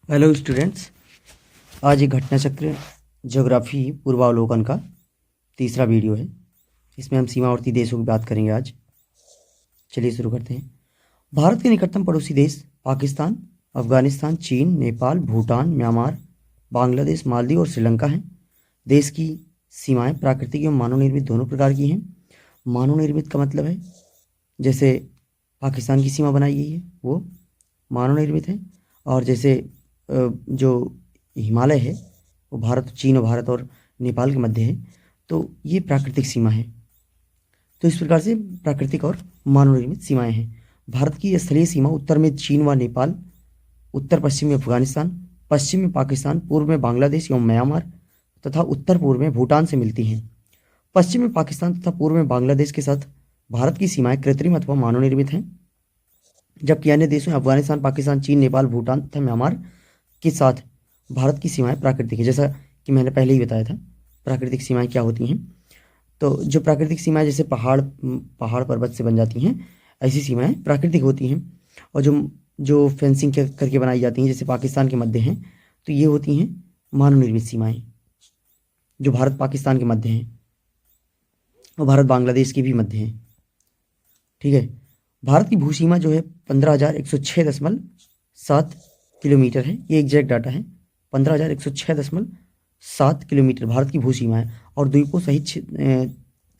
Hello students. आज एक घटना चक्र ज्योग्राफी पूर्वावलोकन का तीसरा वीडियो है। इसमें हम सीमावर्ती देशों की बात करेंगे आज। चलिए शुरू करते हैं। भारत के निकटतम पड़ोसी देश पाकिस्तान, अफगानिस्तान, चीन, नेपाल, भूटान, म्यांमार, बांग्लादेश, मालदीव और श्रीलंका हैं। देश की सीमाएं प्राकृतिक एवं मानव निर्मित दोनों प्रकार की हैं। मानव निर्मित का मतलब है जैसे पाकिस्तान की सीमा बनाई गई है वो मानव निर्मित है, और जैसे जो हिमालय है वो चीन और भारत और नेपाल के मध्य है, तो ये प्राकृतिक सीमा है। तो इस प्रकार से प्राकृतिक और मानव निर्मित सीमाएं हैं। भारत की स्थलीय सीमा उत्तर में चीन व नेपाल, उत्तर पश्चिम में अफगानिस्तान, पश्चिम में पाकिस्तान, पूर्व में बांग्लादेश एवं म्यांमार तथा उत्तर पूर्व में भूटान से मिलती हैं। पश्चिम में पाकिस्तान तथा पूर्व में बांग्लादेश के साथ भारत की सीमाएं कृत्रिम अथवा मानव निर्मित हैं, जबकि अन्य देशों में अफगानिस्तान, पाकिस्तान, चीन, नेपाल, भूटान तथा म्यांमार के साथ भारत की सीमाएं प्राकृतिक है। जैसा कि मैंने पहले ही बताया था प्राकृतिक सीमाएं क्या होती हैं। तो जो प्राकृतिक सीमाएं जैसे पहाड़ पर्वत से बन जाती हैं, ऐसी सीमाएं प्राकृतिक होती हैं। और जो जो फेंसिंग करके बनाई जाती हैं जैसे पाकिस्तान के मध्य हैं, तो ये होती हैं मानव निर्मित सीमाएं जो भारत पाकिस्तान के मध्य हैं और भारत बांग्लादेश के भी मध्य हैं। ठीक है। भारत की भूसीमा जो है 15,106.7 किलोमीटर है। ये एग्जैक्ट डाटा है। 15,106.7 किलोमीटर भारत की भूसीमा है, और द्वीपों सहित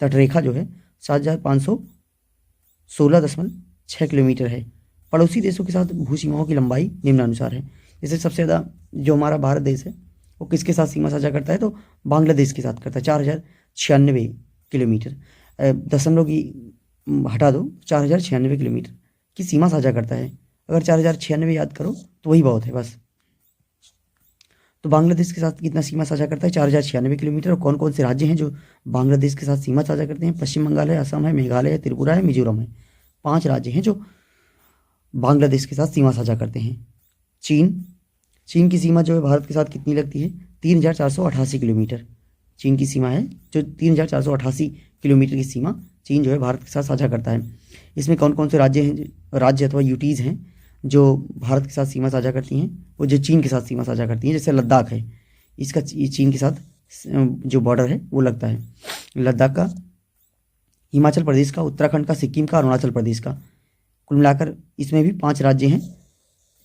तटरेखा जो है 7,516.6 किलोमीटर है। पड़ोसी देशों के साथ भूसीमाओं की लंबाई निम्नानुसार है। जैसे सबसे ज़्यादा जो हमारा भारत देश है वो किसके साथ सीमा साझा करता है, तो बांग्लादेश के साथ करता है 4,096 किलोमीटर। दशमलव की हटा दो, 4,096 किलोमीटर की सीमा साझा करता है। अगर 4,096 याद करो तो वही बहुत है बस। तो बांग्लादेश के साथ कितना सीमा साझा करता है, 4,096 किलोमीटर। और कौन कौन से राज्य हैं जो बांग्लादेश के साथ सीमा साझा करते हैं? पश्चिम बंगाल है, असम है, मेघालय है, त्रिपुरा है, मिजोरम है। 5 राज्य हैं जो बांग्लादेश के साथ सीमा साझा करते हैं। चीन की सीमा जो है भारत के साथ कितनी लगती है? 3,488 किलोमीटर चीन की सीमा है। जो 3,488 किलोमीटर की सीमा चीन जो है भारत के साथ साझा करता है। इसमें कौन कौन से राज्य अथवा यूटीज़ हैं जो भारत के साथ सीमा साझा करती हैं? वो जो चीन के साथ सीमा साझा करती हैं, जैसे लद्दाख है, इसका चीन के साथ जो बॉर्डर है वो लगता है। लद्दाख का, हिमाचल प्रदेश का, उत्तराखंड का, सिक्किम का, अरुणाचल प्रदेश का। कुल मिलाकर इसमें भी 5 राज्य हैं,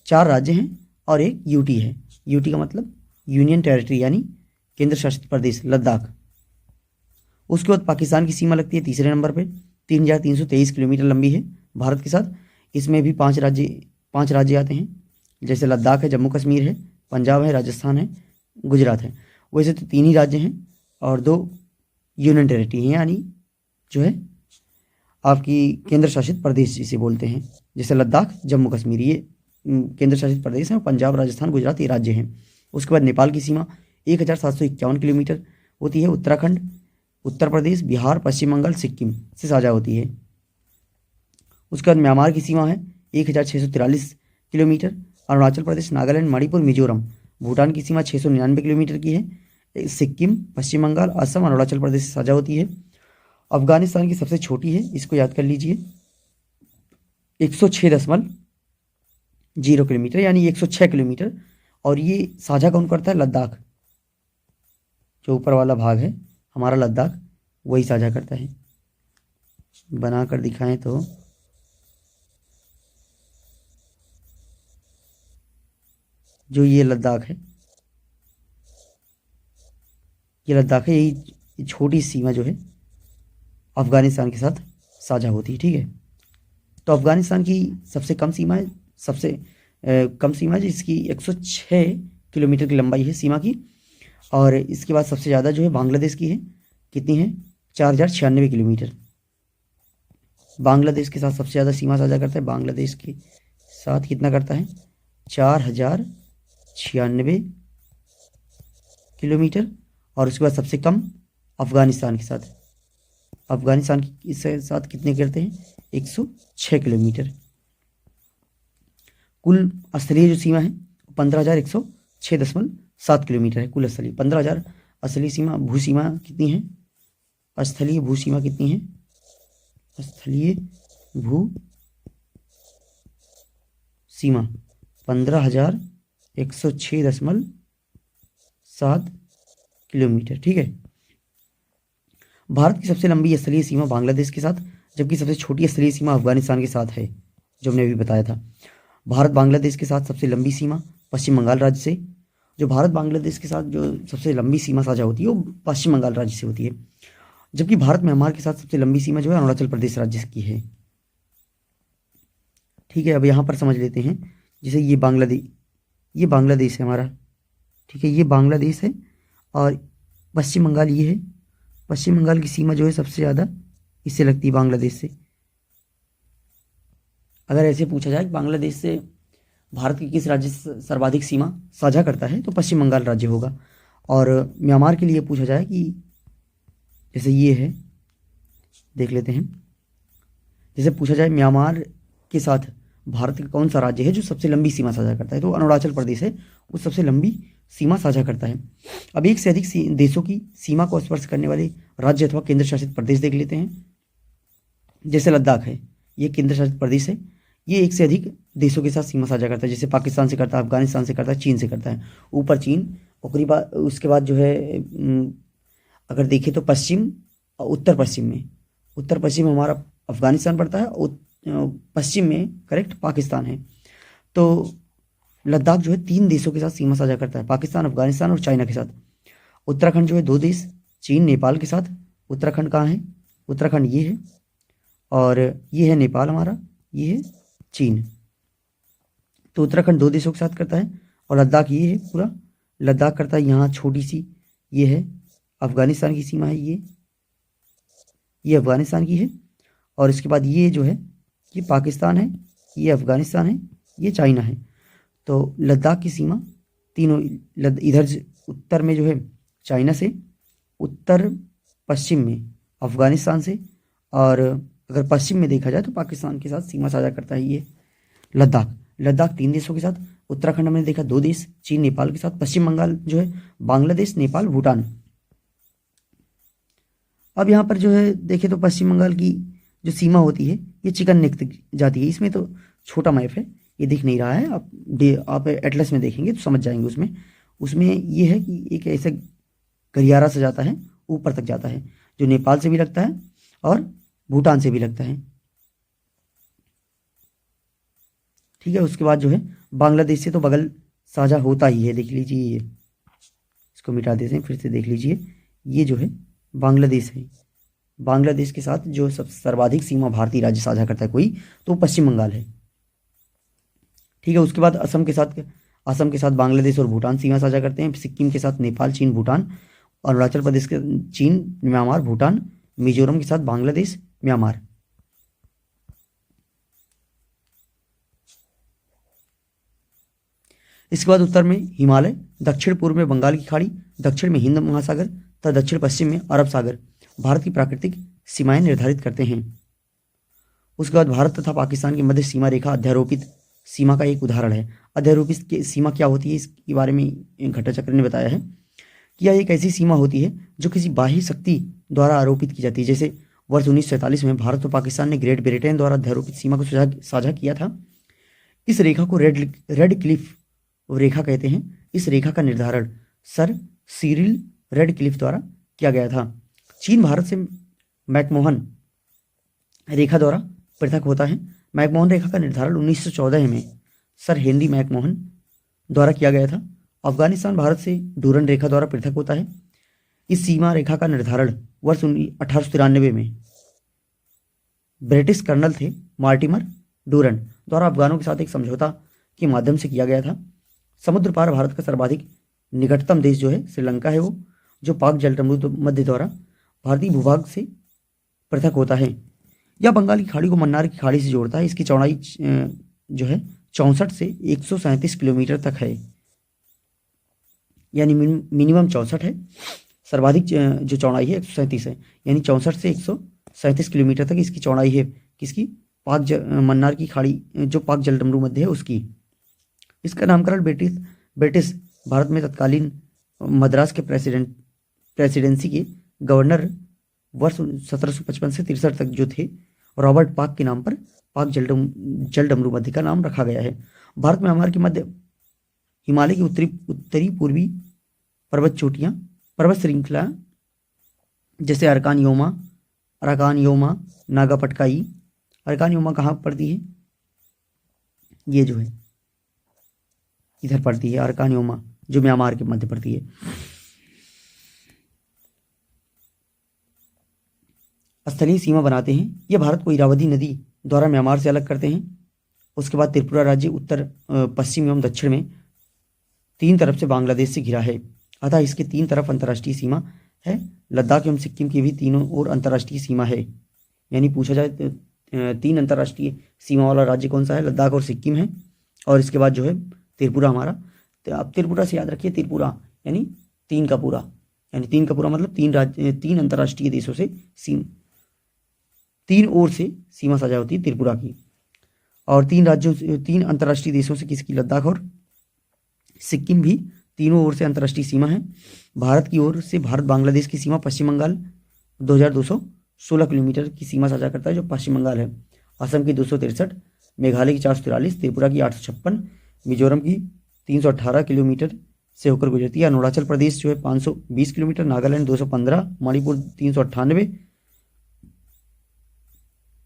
4 राज्य हैं और एक यूटी है। यूटी का मतलब यूनियन टेरिटरी यानी केंद्र शासित प्रदेश लद्दाख। उसके बाद पाकिस्तान की सीमा लगती है तीसरे नंबर पे, 3,323 किलोमीटर लंबी है भारत के साथ। इसमें भी 5 राज्य आते हैं, जैसे लद्दाख है, जम्मू कश्मीर है, पंजाब है, राजस्थान है, गुजरात है। वैसे तो 3 ही राज्य हैं और 2 यूनियन टेरिटरी हैं, यानी जो है आपकी केंद्र शासित प्रदेश जिसे बोलते हैं, जैसे लद्दाख, जम्मू कश्मीर ये केंद्र शासित प्रदेश हैं, और पंजाब, राजस्थान, गुजरात ये राज्य हैं। उसके बाद नेपाल की सीमा 1,751 किलोमीटर होती है। उत्तराखंड, उत्तर प्रदेश, बिहार, पश्चिम बंगाल, सिक्किम से साझा होती है। उसके बाद म्यांमार की सीमा है 1,643 किलोमीटर। अरुणाचल प्रदेश, नागालैंड, मणिपुर, मिजोरम, भूटान की सीमा 699 किलोमीटर की है। सिक्किम, पश्चिम बंगाल, असम, अरुणाचल प्रदेश से साझा होती है। अफगानिस्तान की सबसे छोटी है, इसको याद कर लीजिए, 106.0 किलोमीटर यानी 106 किलोमीटर। और ये साझा कौन करता है? लद्दाख, जो ऊपर वाला भाग है हमारा लद्दाख, वही साझा करता है। बनाकर दिखाएं तो जो ये लद्दाख है, यही छोटी सीमा जो है अफगानिस्तान के साथ साझा होती है। ठीक है। तो अफगानिस्तान की सबसे कम सीमा है, जिसकी 106 किलोमीटर की लंबाई है सीमा की। और इसके बाद सबसे ज़्यादा जो है बांग्लादेश की है, कितनी है? 4,096 किलोमीटर। बांग्लादेश के साथ सबसे ज़्यादा सीमा साझा करता है, बांग्लादेश के साथ कितना करता है? 4,096 किलोमीटर। और उसके बाद सबसे कम अफगानिस्तान के साथ, अफगानिस्तान इसके साथ कितने करते हैं? 106 किलोमीटर। कुल स्थलीय जो सीमा है 15,106.7 किलोमीटर है कुल स्थलीय। 15,000 असली सीमा, भू सीमा कितनी है? स्थलीय भू सीमा कितनी है? स्थलीय भू सीमा 15,000 106.7 किलोमीटर। ठीक है। भारत की सबसे लंबी स्थलीय सीमा बांग्लादेश के साथ, जबकि सबसे छोटी स्थलीय सीमा अफगानिस्तान के साथ है, जो हमने अभी बताया था। भारत बांग्लादेश के साथ सबसे लंबी सीमा पश्चिम बंगाल राज्य से, जो भारत बांग्लादेश के साथ जो सबसे लंबी सीमा साझा होती है वो पश्चिम बंगाल राज्य से होती है, जबकि भारत म्यांमार के साथ सबसे लंबी सीमा जो है अरुणाचल प्रदेश राज्य की है। ठीक है। अब यहाँ पर समझ लेते हैं, जैसे ये बांग्लादेश है हमारा। ठीक है, ये बांग्लादेश है और पश्चिम बंगाल ये है। पश्चिम बंगाल की सीमा जो है सबसे ज़्यादा इससे लगती है, बांग्लादेश से। अगर ऐसे पूछा जाए कि बांग्लादेश से भारत के किस राज्य से सर्वाधिक सीमा साझा करता है, तो पश्चिम बंगाल राज्य होगा। और म्यांमार के लिए पूछा जाए कि जैसे ये है, देख लेते हैं। जैसे पूछा जाए म्यांमार के साथ भारत का कौन सा राज्य है जो सबसे लंबी सीमा साझा करता है, तो अरुणाचल प्रदेश है, वो सबसे लंबी सीमा साझा करता है। अब एक से अधिक देशों की सीमा को स्पर्श करने वाले राज्य अथवा केंद्र शासित प्रदेश देख लेते हैं। जैसे लद्दाख है, ये केंद्र शासित प्रदेश है, ये एक से अधिक देशों के साथ सीमा साझा करता है। जैसे पाकिस्तान से करता है, अफगानिस्तान से करता है, चीन से करता है। ऊपर चीन, और उसके बाद जो है अगर देखें तो पश्चिम और उत्तर पश्चिम में हमारा अफगानिस्तान पड़ता है, और पश्चिम में करेक्ट पाकिस्तान है। तो लद्दाख जो है 3 देशों के साथ सीमा साझा करता है, पाकिस्तान, अफगानिस्तान और चाइना के साथ। उत्तराखंड जो है 2 देश, चीन, नेपाल के साथ। उत्तराखंड कहाँ है? उत्तराखंड ये है, और ये है नेपाल हमारा, ये है चीन। तो उत्तराखंड 2 देशों के साथ करता है, और लद्दाख ये है पूरा। लद्दाख करता है यहाँ छोटी सी, ये है अफगानिस्तान की सीमा है, ये अफगानिस्तान की है। और इसके बाद ये जो है ये पाकिस्तान है, ये अफगानिस्तान है, ये चाइना है। तो लद्दाख की सीमा तीनों इधर उत्तर में जो है चाइना से, उत्तर पश्चिम में अफगानिस्तान से, और अगर पश्चिम में देखा जाए तो पाकिस्तान के साथ सीमा साझा करता है ये लद्दाख 3 देशों के साथ। उत्तराखंड हमने देखा 2 देश, चीन, नेपाल के साथ। पश्चिम बंगाल जो है बांग्लादेश, नेपाल, भूटान। अब यहाँ पर जो है देखें तो पश्चिम बंगाल की जो सीमा होती है ये चिकन नेक तक जाती है। इसमें तो छोटा मैप है, ये दिख नहीं रहा है, आप एटलस में देखेंगे तो समझ जाएंगे। उसमें ये है कि एक ऐसे गलियारा से जाता है, ऊपर तक जाता है, जो नेपाल से भी लगता है और भूटान से भी लगता है। ठीक है। उसके बाद जो है बांग्लादेश से तो बगल साझा होता ही है, देख लीजिए, ये इसको मिटा देते हैं, फिर से देख लीजिए। ये जो है बांग्लादेश है, बांग्लादेश के साथ जो सब सर्वाधिक सीमा भारतीय राज्य साझा करता है कोई, तो पश्चिम बंगाल है। ठीक है। उसके बाद असम के साथ बांग्लादेश और भूटान सीमा साझा करते हैं। सिक्किम के साथ नेपाल, चीन, भूटान। अरुणाचल प्रदेश के चीन, म्यांमार, भूटान। मिजोरम के साथ बांग्लादेश, म्यांमार। इसके बाद उत्तर में हिमालय, दक्षिण पूर्व में बंगाल की खाड़ी, दक्षिण में हिंद महासागर तथा दक्षिण पश्चिम में अरब सागर भारत की प्राकृतिक सीमाएं निर्धारित करते हैं। उसके बाद भारत तथा पाकिस्तान की मध्य सीमा रेखा अध्यारोपित सीमा का एक उदाहरण है। अध्यारोपित सीमा क्या होती है, इसके बारे में घटाचक्र ने बताया है कि यह एक ऐसी सीमा होती है जो किसी बाह्य शक्ति द्वारा आरोपित की जाती है। जैसे वर्ष 1947 में भारत और पाकिस्तान ने ग्रेट ब्रिटेन द्वारा अध्यारोपित सीमा को साझा किया था। इस रेखा को रेड क्लिफ रेखा कहते हैं। इस रेखा का निर्धारण सर सिरिल रेड क्लिफ द्वारा किया गया था। चीन भारत से मैकमोहन रेखा द्वारा पृथक होता है। मैकमोहन रेखा का निर्धारण 1914 में सर हेनरी मैकमोहन द्वारा किया गया था। अफगानिस्तान भारत से डूरन रेखा द्वारा पृथक होता है। इस सीमा रेखा का निर्धारण वर्ष 1893 में ब्रिटिश कर्नल थे मार्टिमर डूरन द्वारा अफगानों के साथ एक समझौता के माध्यम से किया गया था। समुद्र पार भारत का सर्वाधिक निकटतम देश जो है श्रीलंका है, वो जो पाक जलसमूह मध्य द्वारा भारतीय भूभाग से पृथक होता है। यह बंगाल की खाड़ी को मन्नार की खाड़ी से जोड़ता है। इसकी चौड़ाई जो है 64 से 137 किलोमीटर तक है, यानी मिनिमम 64 है, सर्वाधिक जो चौड़ाई है 137 है, यानी 64 से 137 किलोमीटर तक इसकी चौड़ाई है। किसकी? मन्नार की खाड़ी जो पाक जलसमूह मध्य है उसकी। इसका नामकरण ब्रिटिश भारत में तत्कालीन मद्रास के प्रेसिडेंसी के गवर्नर वर्ष 1755 से 63 तक जो थे रॉबर्ट पाक के नाम पर पाक जलडमरू मध्य का नाम रखा गया है। भारत में म्यांमार की मध्य हिमालय की उत्तरी पूर्वी पर्वत चोटियाँ, पर्वत श्रृंखला जैसे अरकान योमा, नागा पटकाई। अरकान योमा कहाँ पड़ती है? ये जो है इधर पड़ती है अरकान योमा, जो म्यांमार के मध्य पड़ती है। स्थलीय सीमा बनाते हैं। ये भारत को इरावदी नदी द्वारा म्यांमार से अलग करते हैं। उसके बाद त्रिपुरा राज्य उत्तर, पश्चिम एवं दक्षिण में 3 तरफ से बांग्लादेश से घिरा है, अतः इसके 3 तरफ अंतर्राष्ट्रीय सीमा है। लद्दाख एवं सिक्किम की भी तीनों ओर अंतर्राष्ट्रीय सीमा है। यानी पूछा जाए तो 3 अंतर्राष्ट्रीय सीमा वाला राज्य कौन सा है? लद्दाख और सिक्किम है। और इसके बाद जो है त्रिपुरा हमारा। तो आप त्रिपुरा से याद रखिए, त्रिपुरा यानी 3 का पूरा, यानी 3 का पूरा मतलब 3 अंतर्राष्ट्रीय देशों से 3 ओर से सीमा साझा होती है त्रिपुरा की। और 3 राज्यों से, 3 अंतर्राष्ट्रीय देशों से किसकी? लद्दाख और सिक्किम भी तीनों ओर से अंतर्राष्ट्रीय सीमा है। भारत की ओर से भारत बांग्लादेश की सीमा पश्चिम बंगाल 2216 किलोमीटर की सीमा साझा करता है, जो पश्चिम बंगाल है। असम की 263, मेघालय की 443, त्रिपुरा की 856, मिजोरम की 318 किलोमीटर से होकर गुजरती है। अरुणाचल प्रदेश जो है 520 किलोमीटर, नागालैंड 215, मणिपुर 398,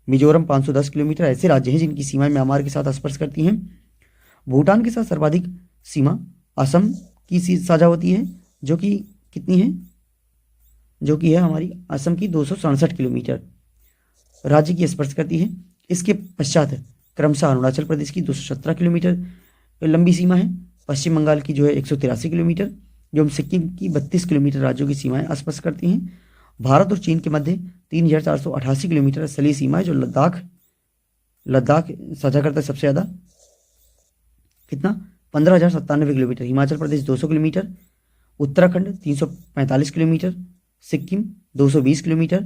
मिजोरम 510 किलोमीटर ऐसे राज्य हैं जिनकी सीमाएं म्यांमार के साथ स्पर्श करती हैं। भूटान के साथ सर्वाधिक सीमा असम की साझा होती है, जो कि कितनी है? जो कि है हमारी असम की 267 किलोमीटर राज्य की स्पर्श करती है। इसके पश्चात क्रमशः अरुणाचल प्रदेश की 217 किलोमीटर लंबी सीमा है। पश्चिम बंगाल की जो है 183 किलोमीटर, जो सिक्किम की 32 किलोमीटर राज्यों की सीमाएं स्पर्श करती हैं। भारत और चीन के मध्य 3488 किलोमीटर स्थलीय सीमा है, जो लद्दाख साझा करता है सबसे ज़्यादा। कितना? 15,097 kilometre. Himachal Pradesh 200 kilometre, Uttarakhand 345 kilometre, Sikkim 220 kilometre,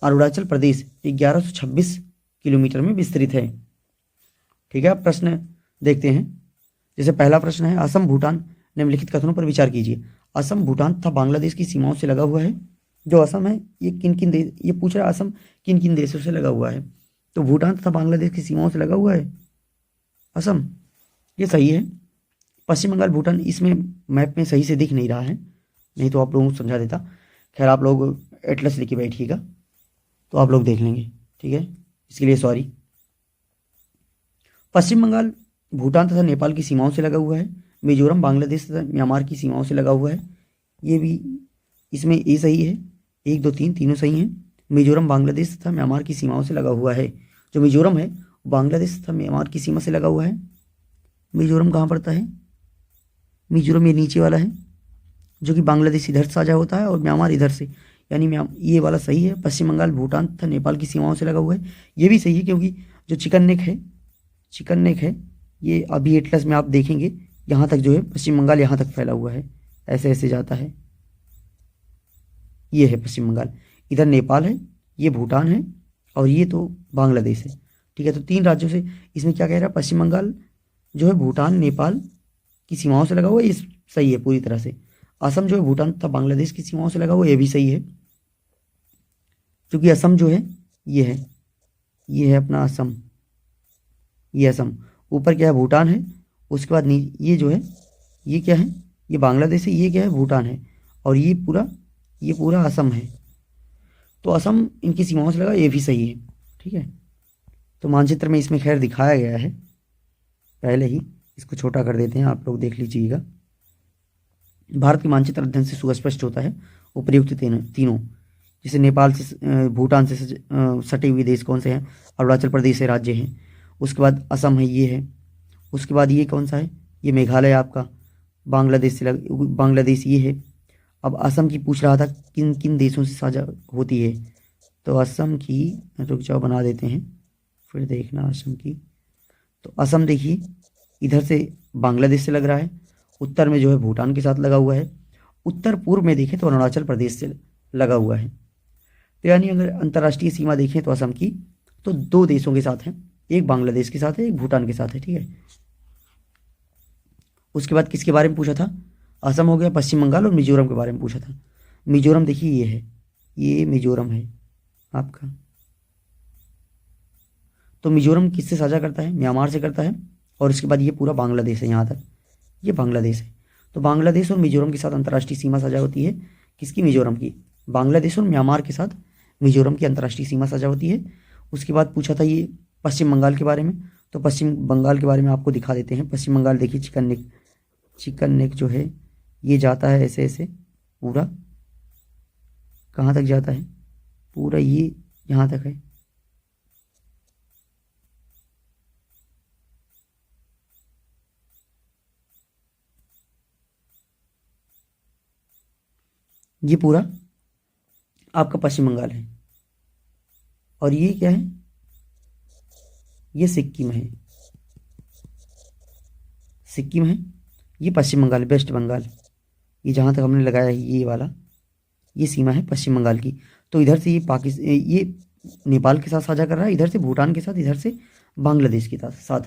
Arunachal Pradesh 1126 kilometre में विस्तृत है। ठीक है, अब प्रश्न देखते हैं। जैसे पहला प्रश्न है, असम भूटान निम्नलिखित कथनों पर विचार कीजिए। असम भूटान तथा बांग्लादेश की सीमाओं से लगा हुआ है। जो असम है ये किन किन देश, ये पूछ रहा है असम किन किन देशों से लगा हुआ है, तो भूटान तथा बांग्लादेश की सीमाओं से लगा हुआ है असम, ये सही है। पश्चिम बंगाल भूटान इसमें मैप में सही से दिख नहीं रहा है, नहीं तो आप लोगों को समझा देता। खैर, आप लोग एटलस लेके बैठिएगा तो आप लोग देख लेंगे, ठीक है, इसके लिए सॉरी। पश्चिम बंगाल भूटान तथा नेपाल की सीमाओं से लगा हुआ है। मिजोरम बांग्लादेश तथा म्यांमार की सीमाओं से लगा हुआ है। ये भी इसमें ए सही है, 1 2 3 तीनों सही हैं। मिजोरम बांग्लादेश तथा म्यांमार की सीमाओं से लगा हुआ है। जो मिजोरम है बांग्लादेश तथा म्यांमार की सीमा से लगा हुआ है। मिजोरम कहाँ पड़ता है? मिजोरम ये नीचे वाला है, जो कि बांग्लादेश इधर साझा होता है और म्यांमार इधर से, यानी ये वाला सही है। पश्चिम बंगाल भूटान तथा नेपाल की सीमाओं से लगा हुआ है, ये भी सही है, क्योंकि जो चिकन नेक है ये अभी एटलस में आप देखेंगे यहाँ तक जो है पश्चिम बंगाल यहाँ तक फैला हुआ है, ऐसे ऐसे जाता है। ये है पश्चिम बंगाल, इधर नेपाल है, ये भूटान है और ये तो बांग्लादेश है। ठीक है, तो 3 राज्यों से इसमें क्या कह रहा है? पश्चिम बंगाल जो है भूटान नेपाल की सीमाओं से लगा हुआ है, ये सही है पूरी तरह से। असम जो है भूटान तथा बांग्लादेश की सीमाओं से लगा हुआ है, ये भी सही है, क्योंकि असम जो है ये है अपना असम, ये असम। ऊपर क्या है? भूटान है, उसके बाद ये जो है ये क्या है? ये बांग्लादेश है, ये क्या है? भूटान है, और ये पूरा असम है। तो असम इनकी सीमाओं से लगा, ये भी सही है। ठीक है, तो मानचित्र में इसमें खैर दिखाया गया है पहले ही, इसको छोटा कर देते हैं, आप लोग देख लीजिएगा। भारत के मानचित्र अध्ययन से सुस्पष्ट होता है उपर्युक्त तीनों, जैसे नेपाल से भूटान से सटे हुए देश कौन से हैं? अरुणाचल प्रदेश से राज्य हैं। उसके बाद असम है, ये है। उसके बाद ये कौन सा है? ये मेघालय आपका, बांग्लादेश ये है। अब असम की पूछ रहा था किन किन देशों से साझा होती है, तो असम की, रुक जाओ बना देते हैं फिर देखना असम की। तो असम देखिए इधर से बांग्लादेश से लग रहा है, उत्तर में जो है भूटान के साथ लगा हुआ है, उत्तर पूर्व में देखें तो अरुणाचल प्रदेश से लगा हुआ है। तो यानी अगर अंतर्राष्ट्रीय सीमा देखें तो असम की तो 2 देशों के साथ है, एक बांग्लादेश के साथ है, एक भूटान के साथ है। ठीक है, उसके बाद किसके बारे में पूछा था? असम हो गया, पश्चिम बंगाल और मिजोरम के बारे में पूछा था। मिजोरम देखिए ये है, ये मिजोरम है आपका। तो मिजोरम किससे साझा करता है? म्यांमार से करता है, और उसके बाद ये पूरा बांग्लादेश है यहाँ तक, ये बांग्लादेश है। तो बांग्लादेश और मिजोरम के साथ अंतर्राष्ट्रीय सीमा साझा होती है, किसकी? मिजोरम की। बांग्लादेश और म्यांमार के साथ मिजोरम की अंतर्राष्ट्रीय सीमा साझा होती है। उसके बाद पूछा था ये पश्चिम बंगाल के बारे में, तो पश्चिम बंगाल के बारे में आपको दिखा देते हैं। पश्चिम बंगाल देखिए, चिकन नेक जो है ये जाता है ऐसे ऐसे पूरा, कहाँ तक जाता है? पूरा ये यहाँ तक है। ये पूरा आपका पश्चिम बंगाल है। और ये क्या है? ये सिक्किम है। सिक्किम है, ये पश्चिम बंगाल, वेस्ट बंगाल। ये जहाँ तक हमने लगाया है ये वाला, ये सीमा है पश्चिम बंगाल की। तो इधर से ये ये नेपाल के साथ साझा कर रहा है, इधर से भूटान के साथ, इधर से बांग्लादेश के साथ।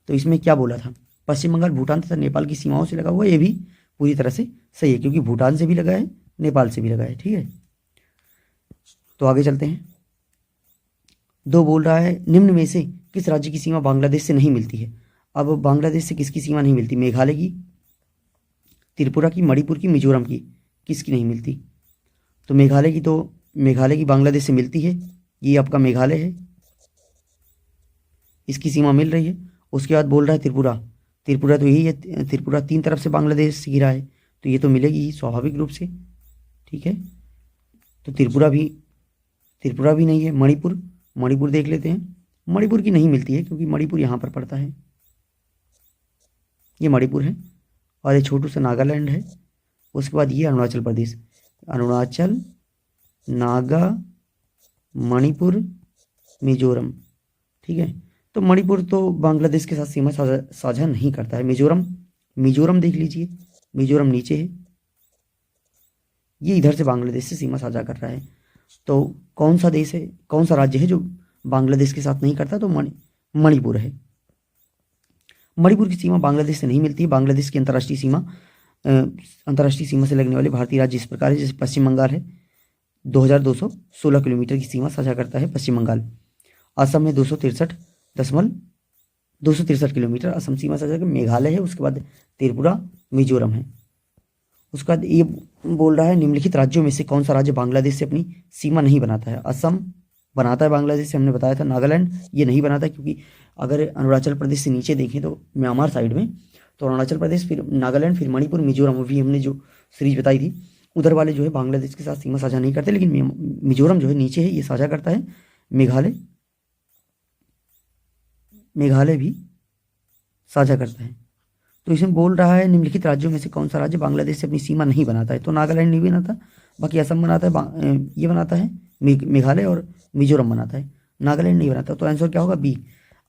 तो इसमें क्या बोला था? पश्चिम बंगाल भूटान तथा नेपाल की सीमाओं से लगा हुआ है। ये भी पूरी तरह से सही है, क्योंकि भूटान से भी लगा है, नेपाल से भी लगा है। ठीक है, तो आगे चलते हैं। 2 बोल रहा है निम्न में से किस राज्य की सीमा बांग्लादेश से नहीं मिलती है? अब बांग्लादेश से किसकी सीमा नहीं मिलती? मेघालय की, त्रिपुरा की, मणिपुर की, मिजोरम की, किसकी नहीं मिलती? तो मेघालय की बांग्लादेश से मिलती है। ये आपका मेघालय है, इसकी सीमा मिल रही है। उसके बाद बोल रहा है त्रिपुरा। त्रिपुरा तो यही है, त्रिपुरा 3 तरफ से बांग्लादेश से घिरा है, तो ये तो मिलेगी ही स्वाभाविक रूप से। ठीक है, तो त्रिपुरा भी नहीं है। मणिपुर देख लेते हैं। मणिपुर की नहीं मिलती है, क्योंकि मणिपुर यहाँ पर पड़ता है, ये मणिपुर है। और ये छोटू सा नागालैंड है। उसके बाद ये अरुणाचल प्रदेश, अरुणाचल, नागा, मणिपुर, मिजोरम। ठीक है, तो मणिपुर तो बांग्लादेश के साथ सीमा साझा नहीं करता है। मिजोरम देख लीजिए, मिजोरम नीचे है, ये इधर से बांग्लादेश से सीमा साझा कर रहा है। तो कौन सा देश है, कौन सा राज्य है जो बांग्लादेश के साथ नहीं करता? तो मणिपुर है। मणिपुर की सीमा बांग्लादेश से नहीं मिलती है। बांग्लादेश की अंतर्राष्ट्रीय सीमा से लगने वाले भारतीय राज्य इस प्रकार है, जैसे पश्चिम बंगाल है, 2216 किलोमीटर की सीमा साझा करता है पश्चिम बंगाल। असम में 263 किलोमीटर असम सीमा साझा कर। मेघालय है, उसके बाद त्रिपुरा, मिजोरम है। उसके बाद ये बोल रहा है निम्नलिखित राज्यों में से कौन सा राज्य बांग्लादेश से अपनी सीमा नहीं बनाता है? असम बनाता है बांग्लादेश से, हमने बताया था। नागालैंड ये नहीं बनाता, क्योंकि अगर अरुणाचल प्रदेश से नीचे देखें तो म्यांमार साइड में, तो अरुणाचल प्रदेश, फिर नागालैंड, फिर मणिपुर, मिजोरम, अभी हमने जो सीरीज बताई थी उधर वाले जो है बांग्लादेश के साथ सीमा साझा नहीं करते। लेकिन मिजोरम जो है नीचे है, ये साझा करता है। मेघालय भी साझा करता है। तो इसमें बोल रहा है निम्नलिखित राज्यों में से कौन सा राज्य बांग्लादेश से अपनी सीमा नहीं बनाता है? तो नागालैंड नहीं बनाता, बाकी असम बनाता है, ये बनाता है, मेघालय और मिजोरम बनाता है, नागालैंड नहीं बनाता। तो आंसर क्या होगा? बी।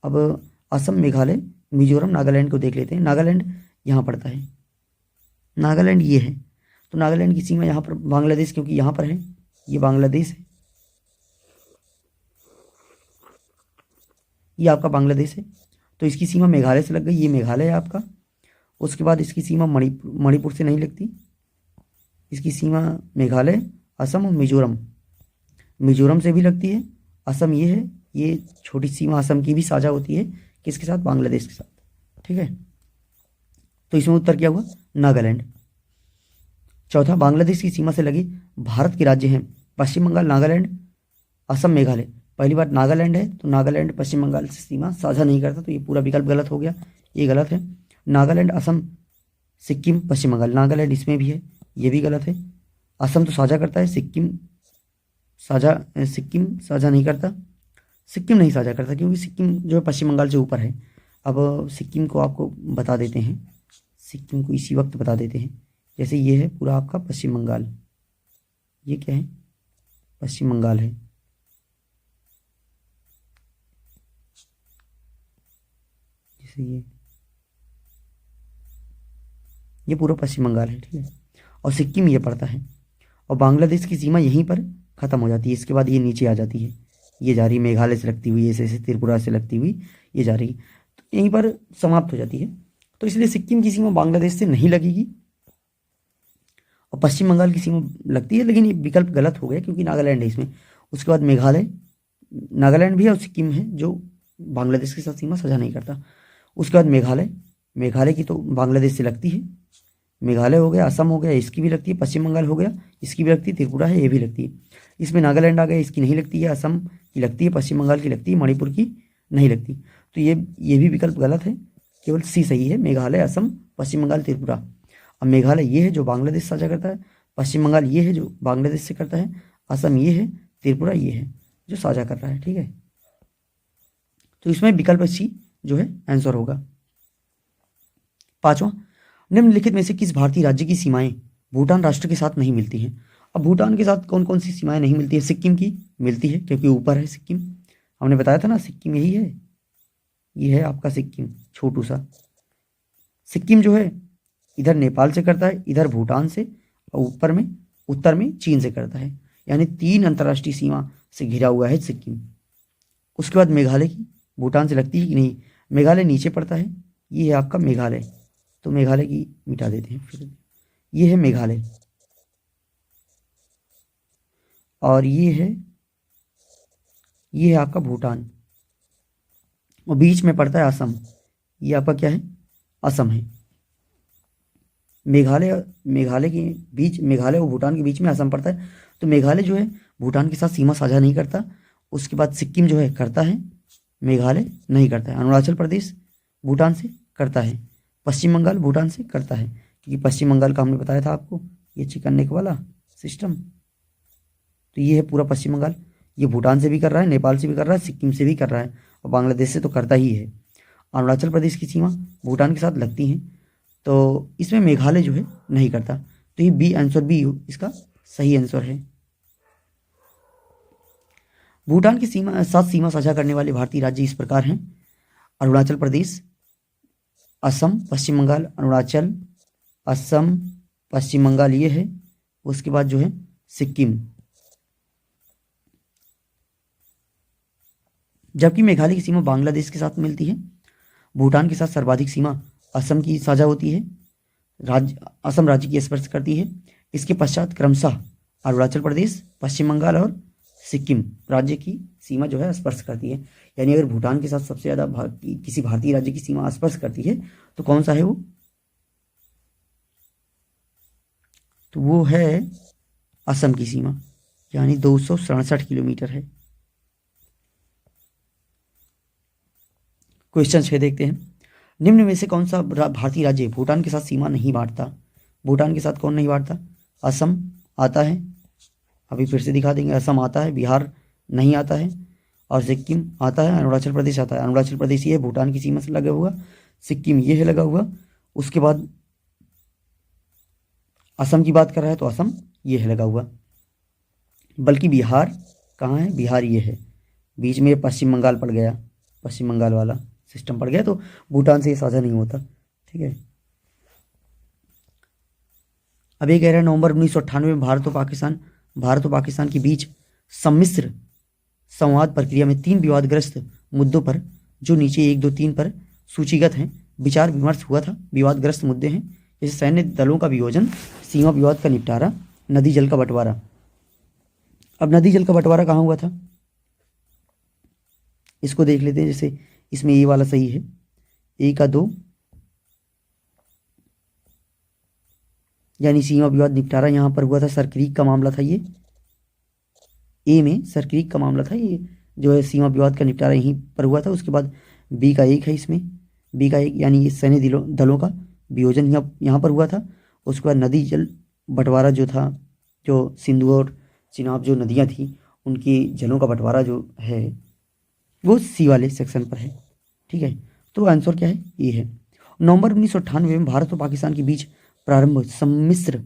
अब असम, मेघालय, मिजोरम, नागालैंड को देख लेते हैं। नागालैंड यहाँ पड़ता है, नागालैंड ये है, तो नागालैंड की सीमा यहाँ पर बांग्लादेश, क्योंकि यहाँ पर है, ये बांग्लादेश है, ये आपका बांग्लादेश है, तो इसकी सीमा मेघालय से लग गई। ये मेघालय है आपका। उसके बाद इसकी सीमा मणिपुर से नहीं लगती, इसकी सीमा मेघालय, असम और मिजोरम से भी लगती है। असम ये है, ये छोटी सीमा असम की भी साझा होती है, किसके साथ? बांग्लादेश के साथ। ठीक है, तो इसमें उत्तर क्या हुआ? नागालैंड। चौथा, बांग्लादेश की सीमा से लगे भारत के राज्य हैं पश्चिम बंगाल, नागालैंड, असम, मेघालय। पहली बात नागालैंड है, तो नागालैंड पश्चिम बंगाल से सीमा साझा नहीं करता, तो ये पूरा विकल्प गलत हो गया, ये गलत है। नागालैंड, असम, सिक्किम, पश्चिम बंगाल, नागालैंड इसमें भी है, ये भी गलत है। असम तो साझा करता है, सिक्किम साझा नहीं करता। सिक्किम नहीं साझा करता, क्योंकि सिक्किम जो है पश्चिम बंगाल से ऊपर है। अब सिक्किम को आपको बता देते हैं, सिक्किम को इसी वक्त बता देते हैं। जैसे ये है पूरा आपका पश्चिम बंगाल, ये क्या है? पश्चिम बंगाल है। जैसे ये पूरा पश्चिम बंगाल है। ठीक है, और सिक्किम ये पड़ता है, और बांग्लादेश की सीमा यहीं पर ख़त्म हो जाती है। इसके बाद ये नीचे आ जाती है, ये जा रही मेघालय से लगती हुई, ऐसे ऐसे त्रिपुरा से लगती हुई ये जा रही, तो यहीं पर समाप्त हो जाती है। तो इसलिए सिक्किम की सीमा बांग्लादेश से नहीं लगेगी, और पश्चिम बंगाल की सीमा लगती है, लेकिन ये विकल्प गलत हो गया, क्योंकि नागालैंड है इसमें। उसके बाद मेघालय, नागालैंड भी है, और सिक्किम है जो बांग्लादेश के साथ सीमा साझा नहीं करता। उसके बाद मेघालय, मेघालय की तो बांग्लादेश से लगती है, मेघालय हो गया, असम हो गया, इसकी भी लगती है, पश्चिम बंगाल हो गया, इसकी भी लगती है, त्रिपुरा है, ये भी लगती है। इसमें नागालैंड आ गया, इसकी नहीं लगती है, असम की लगती है, पश्चिम बंगाल की लगती है, मणिपुर की नहीं लगती। तो ये भी विकल्प गलत है, केवल सी सही है, मेघालय, असम, पश्चिम बंगाल, त्रिपुरा। अब मेघालय ये है जो बांग्लादेश साझा करता है, पश्चिम बंगाल ये है जो बांग्लादेश से करता है, असम ये है, त्रिपुरा ये है जो साझा कर रहा है। ठीक है, तो इसमें विकल्प सी जो है आंसर होगा। पांचवा, निम्नलिखित में से किस भारतीय राज्य की सीमाएं भूटान राष्ट्र के साथ नहीं मिलती हैं? अब भूटान के साथ कौन कौन सी सीमाएं नहीं मिलती है? सिक्किम की मिलती है क्योंकि ऊपर है सिक्किम, हमने बताया था ना, सिक्किम यही है, ये है आपका सिक्किम, छोटू सा सिक्किम जो है इधर नेपाल से करता है, इधर भूटान से, और ऊपर में उत्तर में चीन से करता है, यानी 3 अंतर्राष्ट्रीय सीमा से घिरा हुआ है सिक्किम। उसके बाद मेघालय की भूटान से लगती है कि नहीं? मेघालय नीचे पड़ता है, ये है आपका मेघालय, तो मेघालय की मिटा देते हैं फिर, ये है मेघालय, और ये है आपका भूटान, और बीच में पड़ता है असम, ये आपका क्या है? असम है। मेघालय के बीच, मेघालय और भूटान के बीच में असम पड़ता है, तो मेघालय जो है भूटान के साथ सीमा साझा नहीं करता। उसके बाद सिक्किम जो है करता है, मेघालय नहीं करता है। अरुणाचल प्रदेश भूटान से करता है, पश्चिम बंगाल भूटान से करता है, क्योंकि पश्चिम बंगाल का हमने बताया था आपको, ये चिकन नेक वाला सिस्टम, तो ये है पूरा पश्चिम बंगाल, ये भूटान से भी कर रहा है, नेपाल से भी कर रहा है, सिक्किम से भी कर रहा है, और बांग्लादेश से तो करता ही है। अरुणाचल प्रदेश की सीमा भूटान के साथ लगती हैं, तो इसमें मेघालय जो है नहीं करता, तो ये बी आंसर, बी इसका सही आंसर है। भूटान की साथ सीमा साझा करने वाले भारतीय राज्य इस प्रकार हैं: अरुणाचल प्रदेश, असम, पश्चिम बंगाल, अरुणाचल, असम, पश्चिम बंगाल ये है, उसके बाद जो है सिक्किम। जबकि मेघालय की सीमा बांग्लादेश के साथ मिलती है। भूटान के साथ सर्वाधिक सीमा असम की साझा होती है, असम राज्य की स्पर्श करती है। इसके पश्चात क्रमशः अरुणाचल प्रदेश, पश्चिम बंगाल और सिक्किम राज्य की सीमा जो है स्पर्श करती है। यानी अगर भूटान के साथ सबसे ज़्यादा किसी भारतीय राज्य की सीमा स्पर्श करती है तो कौन सा है वो? तो वो है असम की सीमा, यानी 267 किलोमीटर है। क्वेश्चन 6 देखते हैं। निम्न में से कौन सा भारतीय राज्य भूटान के साथ सीमा नहीं बांटता? भूटान के साथ कौन नहीं बांटता? असम आता है, अभी फिर से दिखा देंगे, असम आता है, बिहार नहीं आता है, और सिक्किम आता है, अरुणाचल प्रदेश आता है। अरुणाचल प्रदेश ये है भूटान की सीमा से लगा हुआ, सिक्किम ये है लगा हुआ। उसके बाद असम की बात कर रहा है तो असम ये है लगा हुआ, बल्कि बिहार कहाँ है? बिहार ये है, बीच में पश्चिम बंगाल पड़ गया, पश्चिम बंगाल वाला सिस्टम पड़ गया, तो भूटान से ये साझा नहीं होता। ठीक है, अब ये कह रहे हैं नवंबर 1998 में भारत और पाकिस्तान के बीच सम्मिश्र संवाद प्रक्रिया में 3 विवादग्रस्त मुद्दों पर, जो नीचे 1, 2, 3 पर सूचीगत हैं, विचार विमर्श हुआ था। विवादग्रस्त मुद्दे हैं जैसे सैन्य दलों का वियोजन, सीमा विवाद का निपटारा, नदी जल का बंटवारा। अब नदी जल का बंटवारा कहाँ हुआ था इसको देख लेते हैं। जैसे इसमें ये वाला सही है, ए का 2, यानी सीमा विवाद निपटारा यहाँ पर हुआ था, सरक्रीक का मामला था ये, ए में सरक्रीक का मामला था, ये जो है सीमा विवाद का निपटारा यहीं पर हुआ था। उसके बाद बी का 1 है, इसमें बी का 1 यानी ये सैन्य दलों का वियोजन यहाँ पर हुआ था। उसके बाद नदी जल बंटवारा जो था, जो सिंधु और चिनाब जो नदियाँ थी उनकी जलों का बंटवारा जो है वो सी वाले सेक्शन पर है। ठीक है, तो आंसर क्या है? ये है। नवंबर 1998 में भारत और पाकिस्तान के बीच प्रारंभ सम्मिश्र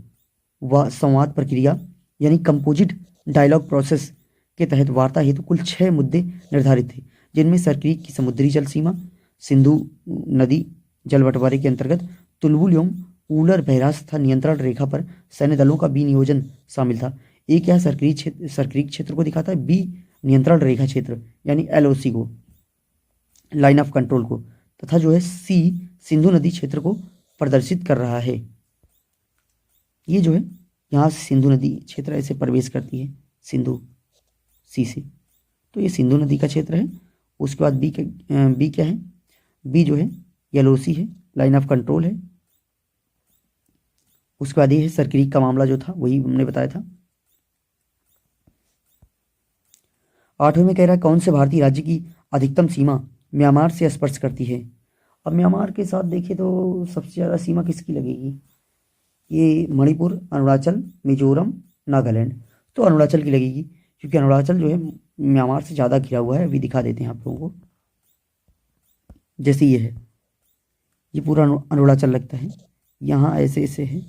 व संवाद प्रक्रिया यानी कंपोजिट डायलॉग प्रोसेस के तहत वार्ता हेतु कुल 6 मुद्दे निर्धारित थे, जिनमें सरक्रीक की समुद्री जल सीमा, सिंधु नदी जल बंटवारे के अंतर्गत तुलबुल एवं ऊलर बहरास तथा नियंत्रण रेखा पर सैन्य दलों का विनियोजन शामिल था। ए क्या है? सरक्रीक क्षेत्र को दिखाता है, बी नियंत्रण रेखा क्षेत्र यानी LOC को, लाइन ऑफ कंट्रोल को, तथा जो है सी सिंधु नदी क्षेत्र को प्रदर्शित कर रहा है। ये जो है यहाँ सिंधु नदी क्षेत्र ऐसे प्रवेश करती है सिंधु सी से, तो ये सिंधु नदी का क्षेत्र है। उसके बाद बी क्या है? बी जो है LOC है, लाइन ऑफ कंट्रोल है। उसके बाद ये है सर क्रीक का मामला जो था वही हमने बताया था। 8वें में कह रहा है कौन से भारतीय राज्य की अधिकतम सीमा म्यांमार से स्पर्श करती है। अब म्यांमार के साथ देखें तो सबसे ज़्यादा सीमा किसकी लगेगी, ये मणिपुर, अरुणाचल, मिजोरम, नागालैंड। तो अरुणाचल की लगेगी क्योंकि अरुणाचल जो है म्यांमार से ज़्यादा घिरा हुआ है। अभी दिखा देते हैं आप लोगों को। जैसे ये है, ये पूरा अरुणाचल लगता है, यहाँ ऐसे ऐसे है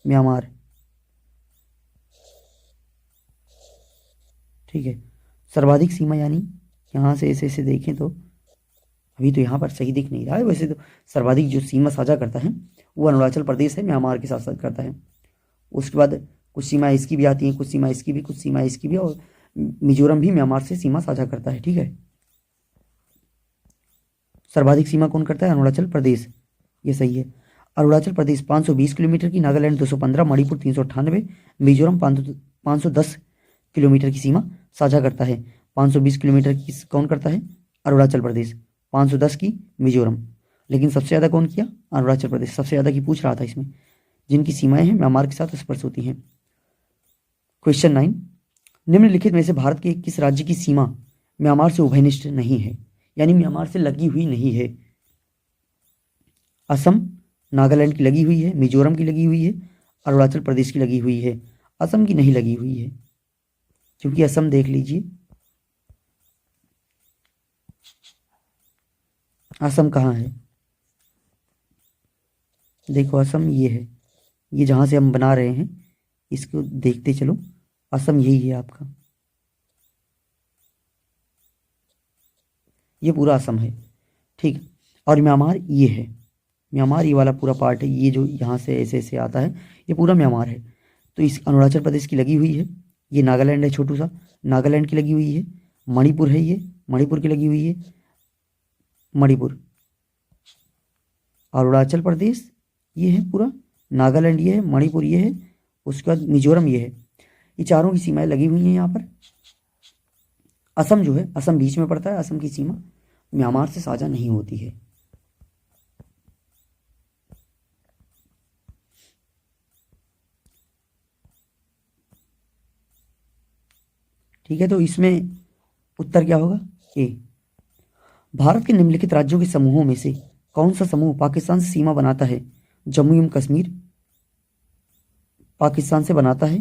म्यांमार, ठीक है। सर्वाधिक सीमा यानी यहाँ से ऐसे ऐसे देखें तो अभी तो यहाँ पर सही दिख नहीं रहा है, वैसे तो सर्वाधिक जो सीमा साझा करता है वो अरुणाचल प्रदेश है, म्यांमार के साथ साथ करता है। उसके बाद कुछ सीमा इसकी भी आती हैं, कुछ सीमा इसकी भी, कुछ सीमा इसकी भी, और मिजोरम भी म्यांमार से सीमा साझा करता है, ठीक है। सर्वाधिक सीमा कौन करता है, अरुणाचल प्रदेश, ये सही है। अरुणाचल प्रदेश 520 किलोमीटर की, नागालैंड 215, मणिपुर 398, मिजोरम 510 किलोमीटर की सीमा साझा करता है। 520 किलोमीटर की कौन करता है, अरुणाचल प्रदेश, 510 की मिजोरम। लेकिन सबसे ज़्यादा कौन किया, अरुणाचल प्रदेश, सबसे ज़्यादा की पूछ रहा था इसमें, जिनकी सीमाएं हैं म्यांमार के साथ स्पर्श होती हैं। क्वेश्चन 9, निम्नलिखित में से भारत के किस राज्य की सीमा म्यांमार से उभयनिष्ठ नहीं है, यानी म्यांमार से लगी हुई नहीं है। असम, नागालैंड की लगी हुई है, मिजोरम की लगी हुई है, अरुणाचल प्रदेश की लगी हुई है। असम की नहीं लगी हुई है क्योंकि असम देख लीजिए, असम कहाँ है, देखो असम ये है, ये जहाँ से हम बना रहे हैं इसको देखते चलो, असम यही है आपका, ये पूरा असम है, ठीक। और म्यांमार ये है, म्यांमार ये वाला पूरा पार्ट है, ये जो यहाँ से ऐसे ऐसे आता है ये पूरा म्यांमार है। तो इस अरुणाचल प्रदेश की लगी हुई है, ये नागालैंड है छोटू सा, नागालैंड की लगी हुई है, मणिपुर है, ये मणिपुर की लगी हुई है, मणिपुर, अरुणाचल प्रदेश ये है पूरा, नागालैंड ये है, मणिपुर ये है, उसके बाद मिजोरम ये है। ये चारों की सीमाएं लगी हुई हैं यहाँ पर। असम जो है, असम बीच में पड़ता है, असम की सीमा म्यांमार से साझा नहीं होती है। ठीक है, तो इसमें उत्तर क्या होगा, ए। भारत के निम्नलिखित राज्यों के समूहों में से कौन सा समूह पाकिस्तान से सीमा बनाता है। जम्मू एवं कश्मीर पाकिस्तान से बनाता है,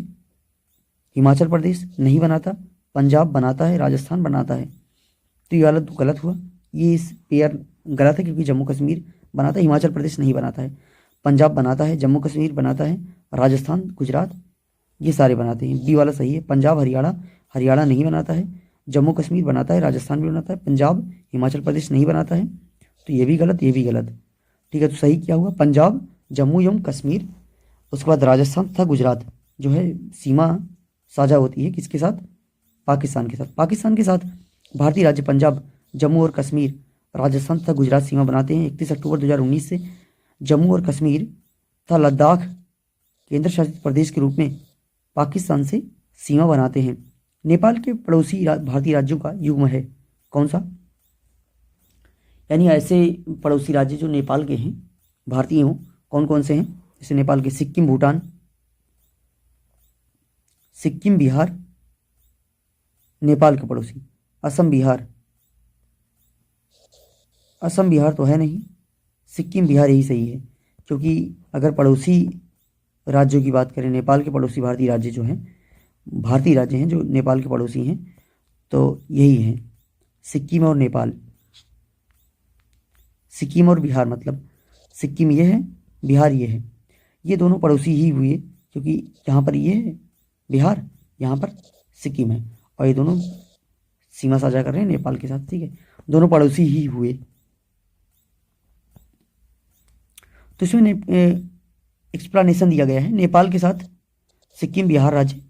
हिमाचल प्रदेश नहीं बनाता, पंजाब बनाता है, राजस्थान बनाता है। तो ये गलत हुआ, ये इस पेयर गलत है क्योंकि जम्मू कश्मीर बनाता है, हिमाचल प्रदेश नहीं बनाता है। पंजाब बनाता है, जम्मू कश्मीर बनाता है, राजस्थान, गुजरात ये सारे बनाते हैं। बी वाला सही है, पंजाब हरियाणा नहीं बनाता है, जम्मू कश्मीर बनाता है, राजस्थान भी बनाता है, पंजाब हिमाचल प्रदेश नहीं बनाता है। तो ये भी गलत, ये भी गलत, ठीक है। तो सही क्या हुआ, पंजाब, जम्मू एवं कश्मीर, उसके बाद राजस्थान तथा गुजरात जो है सीमा साझा होती है किसके साथ, पाकिस्तान के साथ। पाकिस्तान के साथ भारतीय राज्य पंजाब, जम्मू और कश्मीर, राजस्थान तथा गुजरात सीमा बनाते हैं। 31 अक्टूबर 2019 से जम्मू और कश्मीर तथा लद्दाख केंद्र शासित प्रदेश के रूप में पाकिस्तान से सीमा बनाते हैं। नेपाल के पड़ोसी भारतीय राज्यों का युग्म है कौन सा, यानी ऐसे पड़ोसी राज्य जो नेपाल के हैं भारतीय हों कौन कौन से हैं, जैसे नेपाल के सिक्किम, भूटान, सिक्किम, बिहार, नेपाल के पड़ोसी, असम, बिहार, असम बिहार तो है नहीं, सिक्किम बिहार यही सही है। क्योंकि अगर पड़ोसी राज्यों की बात करें, नेपाल के पड़ोसी भारतीय राज्य जो हैं, भारतीय राज्य हैं जो नेपाल के पड़ोसी हैं, तो यही हैं सिक्किम और नेपाल, सिक्किम और बिहार, मतलब सिक्किम ये है, बिहार ये है, ये दोनों पड़ोसी ही हुए क्योंकि यहाँ पर ये है बिहार, यहाँ पर सिक्किम है, और ये दोनों सीमा साझा कर रहे हैं नेपाल के साथ, ठीक है, दोनों पड़ोसी ही हुए। तो इसमें एक्सप्लेनेशन दिया गया है, नेपाल के साथ सिक्किम, बिहार राज्य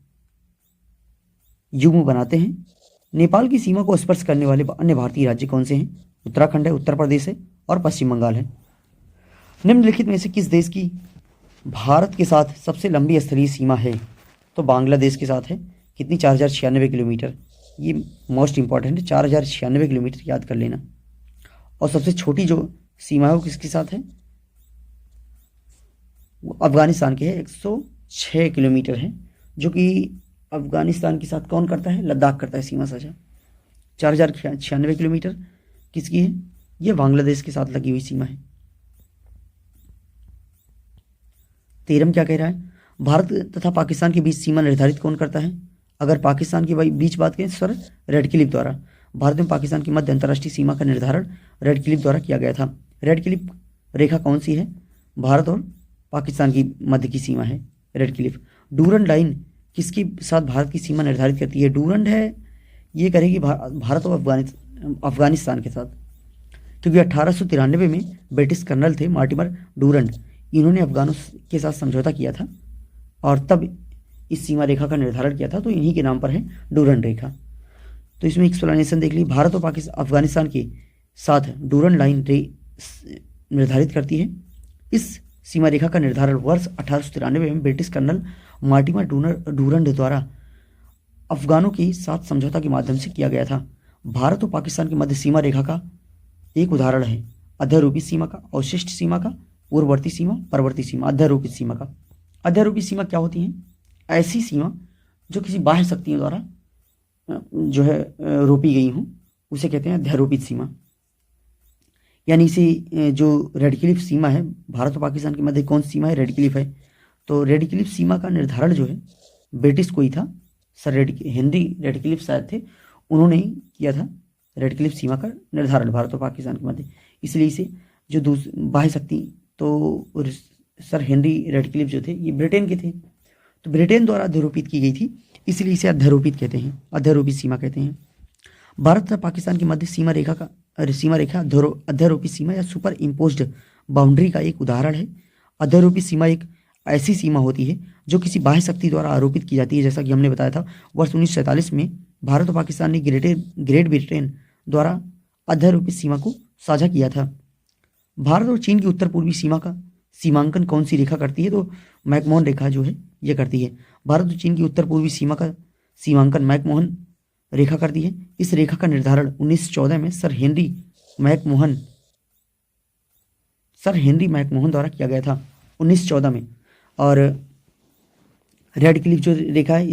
युग्म बनाते हैं। नेपाल की सीमा को स्पर्श करने वाले अन्य भारतीय राज्य कौन से हैं, उत्तराखंड है, उत्तर प्रदेश है और पश्चिम बंगाल है। निम्नलिखित में से किस देश की भारत के साथ सबसे लंबी स्थलीय सीमा है, तो बांग्लादेश के साथ है। कितनी, 4096 किलोमीटर, ये मोस्ट इंपॉर्टेंट है, 4096 किलोमीटर याद कर लेना। और सबसे छोटी जो सीमा है वो किसके साथ है, वो अफगानिस्तान के है, 106 किलोमीटर है, जो कि अफगानिस्तान के साथ कौन करता है, लद्दाख करता है सीमा साझा। 4096 किलोमीटर किसकी है, ये बांग्लादेश के साथ लगी हुई सीमा है। तेरम क्या कह रहा है, भारत तथा पाकिस्तान के बीच सीमा निर्धारित कौन करता है। अगर पाकिस्तान के बीच बात करें सर रेड क्लिफ द्वारा। भारत में पाकिस्तान के मध्य अंतर्राष्ट्रीय सीमा का निर्धारण रेड क्लिफ द्वारा किया गया था। रेड क्लिफ रेखा कौन सी है, भारत और पाकिस्तान की मध्य की सीमा है रेड क्लिफ। डूरंड लाइन किसके साथ भारत की सीमा निर्धारित करती है, डूरंड है ये करेगी भारत और अफगानिस्तान के साथ, क्योंकि 1893 में ब्रिटिश कर्नल थे मार्टिमर डूरंड, इन्होंने अफगानों के साथ समझौता किया था और तब इस सीमा रेखा का निर्धारण किया था, तो इन्हीं के नाम पर है डूरंड रेखा। तो इसमें एक्सप्लेनेशन देख ली, भारत और पाकिस्तान अफगानिस्तान के साथ डूरंड लाइन निर्धारित करती है। इस सीमा रेखा का निर्धारण वर्ष 1893 में ब्रिटिश कर्नल मार्टिमर डूरंड द्वारा अफगानों के साथ समझौता के माध्यम से किया गया था। भारत और पाकिस्तान की मध्य सीमा रेखा का एक उदाहरण है अध्यारोपित सीमा का, अवशिष्ट सीमा का, पूर्ववर्ती सीमा, परवर्ती सीमा। अध्यारोपित सीमा का, अध्यारोपित सीमा क्या होती है, ऐसी सीमा जो किसी बाह्य शक्तियों द्वारा जो है रोपी गई हूँ, उसे कहते हैं अध्यारोपित सीमा। यानी इसे जो रेड क्लिफ सीमा है, भारत और पाकिस्तान के मध्य कौन सी सीमा है, रेड क्लिफ है। तो रेड क्लिफ सीमा का निर्धारण जो है ब्रिटिश को ही था, सर हेनरी रेड क्लिफ शायद थे, उन्होंने ही किया था रेड क्लिफ सीमा का निर्धारण भारत और पाकिस्तान के मध्य। इसलिए इसे जो बाह्य शक्ति, तो सर हेनरी रेड क्लिफ जो थे ये ब्रिटेन के थे, तो ब्रिटेन द्वारा अध्यारोपित की गई थी, इसलिए इसे अध्यारोपित कहते हैं, अध्यारोपित सीमा कहते हैं। भारत तथा पाकिस्तान के मध्य सीमा रेखा अध्यारोपित सीमा या सुपर इम्पोज्ड बाउंड्री का एक उदाहरण है। अध्यारोपित सीमा एक ऐसी सीमा होती है जो किसी बाह्य शक्ति द्वारा आरोपित की जाती है, जैसा कि हमने बताया था वर्ष 1947 में भारत और पाकिस्तान ने ग्रेट ब्रिटेन द्वारा अध्यारोपित सीमा को साझा किया था। भारत और चीन की उत्तर पूर्वी सीमा का सीमांकन कौन सी रेखा करती है, तो मैकमोहन रेखा जो है यह करती है। भारत और चीन की उत्तर पूर्वी सीमा का सीमांकन मैकमोहन रेखा करती है। इस रेखा का निर्धारण 1914 में सर हेनरी मैकमोहन द्वारा किया गया था 1914 में। और रेड क्लिफ जो रेखा है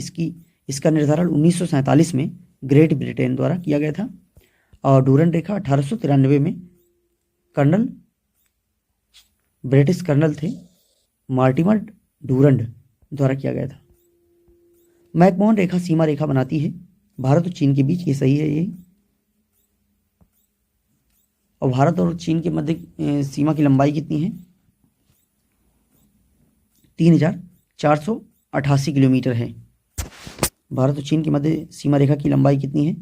इसका निर्धारण 1947 में ग्रेट ब्रिटेन द्वारा किया गया था। और डूरंड रेखा 1893 में ब्रिटिश कर्नल थे मार्टिमर डूरंड द्वारा किया गया था। मैकमोहन रेखा सीमा रेखा बनाती है भारत और चीन के बीच, ये सही है यही। और भारत और चीन के मध्य सीमा की लंबाई कितनी है, 3488 किलोमीटर है। भारत और चीन के मध्य सीमा रेखा की लंबाई कितनी है,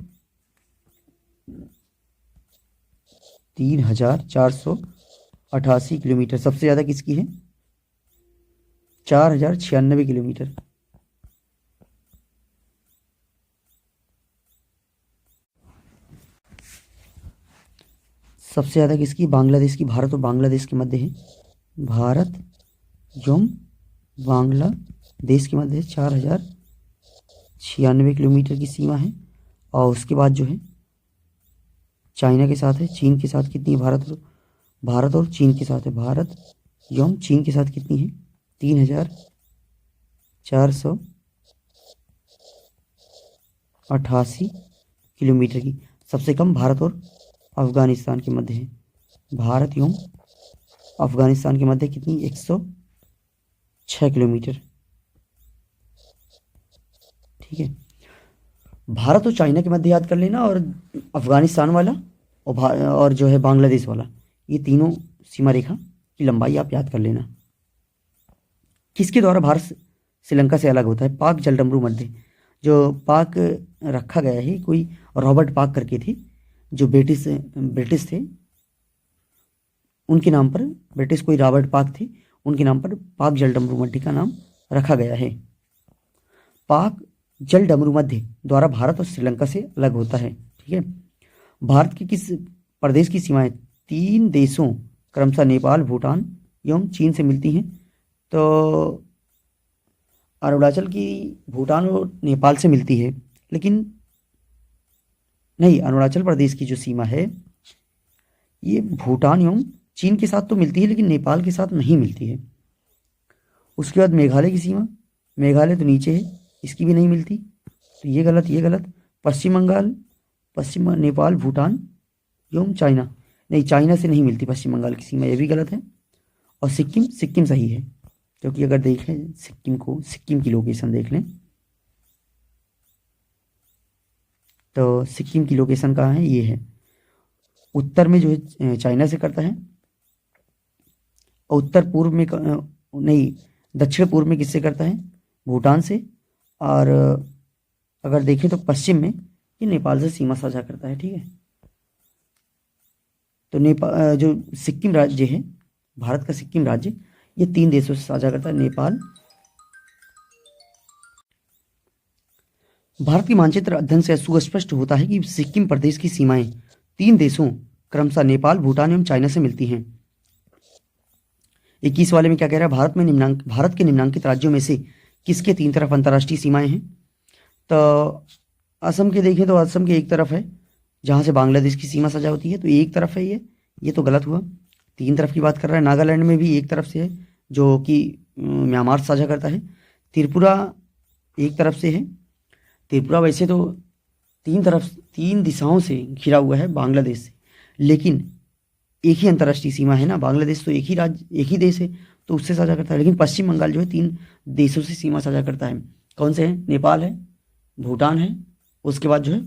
3488 किलोमीटर। सबसे ज़्यादा किसकी है, 4096 किलोमीटर। सबसे ज़्यादा किसकी, बांग्लादेश की। भारत और बांग्लादेश के मध्य है, भारत एवं बांग्लादेश के मध्य 4096 किलोमीटर की सीमा है। और उसके बाद जो है चाइना के साथ है, चीन के साथ कितनी है, भारत और चीन के साथ है, भारत एवं चीन के साथ कितनी है, 3488 किलोमीटर की। सबसे कम भारत और अफगानिस्तान के मध्य है, भारत एवं अफगानिस्तान के मध्य कितनी, 106 किलोमीटर। ठीक है, भारत और चाइना के मध्य याद कर लेना, और अफगानिस्तान वाला और जो है बांग्लादेश वाला, ये तीनों सीमा रेखा की लंबाई आप याद कर लेना। किसके द्वारा भारत श्रीलंका से अलग होता है, पाक जलडमरू मध्य। जो पाक रखा गया है, कोई रॉबर्ट पाक करके थे, जो ब्रिटिश थे, उनके नाम पर, ब्रिटिश कोई रॉबर्ट पाक थे, उनके नाम पर पाक जलडमरू मध्य का नाम रखा गया है। पाक जलडमरू मध्य द्वारा भारत और श्रीलंका से अलग होता है। ठीक है, भारत के किस प्रदेश की सीमाएं 3 देशों क्रमशः नेपाल, भूटान एवं चीन से मिलती हैं, तो अरुणाचल की भूटान और नेपाल से मिलती है, लेकिन नहीं, अरुणाचल प्रदेश की जो सीमा है ये भूटान एवं चीन के साथ तो मिलती है, लेकिन नेपाल के साथ नहीं मिलती है। उसके बाद मेघालय की सीमा, मेघालय तो नीचे है, इसकी भी नहीं मिलती, तो ये गलत, ये गलत। पश्चिम बंगाल, पश्चिम नेपाल, भूटान एवं चाइना, नहीं चाइना से नहीं मिलती पश्चिम बंगाल की सीमा, ये भी गलत है। और सिक्किम, सिक्किम सही है, क्योंकि अगर देखें सिक्किम को, सिक्किम की लोकेशन देख लें तो सिक्किम की लोकेशन कहाँ है, ये है उत्तर में जो है चाइना से करता है, और उत्तर पूर्व में नहीं, दक्षिण पूर्व में किससे करता है, भूटान से। और अगर देखें तो पश्चिम में ये नेपाल से सीमा साझा करता है, ठीक है। तो नेपाल जो सिक्किम राज्य है, भारत का सिक्किम राज्य, ये 3 देशों से साझा करता है, नेपाल। भारत के मानचित्र अध्ययन से सुस्पष्ट होता है कि सिक्किम प्रदेश की सीमाएं 3 देशों क्रमशः नेपाल, भूटान एवं चाइना से मिलती हैं। 21 वाले में क्या कह रहा है, भारत के निम्नांकित राज्यों में से किसके 3 तरफ अंतर्राष्ट्रीय सीमाएं हैं। तो असम के देखें तो असम के एक तरफ है जहाँ से बांग्लादेश की सीमा साझा होती है, तो एक तरफ है ये तो गलत हुआ। 3 तरफ की बात कर रहा है। नागालैंड में भी एक तरफ से है जो कि म्यांमार साझा करता है। त्रिपुरा एक तरफ से है। त्रिपुरा वैसे तो 3 दिशाओं से घिरा हुआ है बांग्लादेश से, लेकिन एक ही अंतर्राष्ट्रीय सीमा है ना, बांग्लादेश तो एक ही राज्य, एक ही देश है, तो उससे साझा करता है। लेकिन पश्चिम बंगाल जो है 3 देशों से सीमा साझा करता है। कौन से हैं, नेपाल है, भूटान है, उसके बाद जो है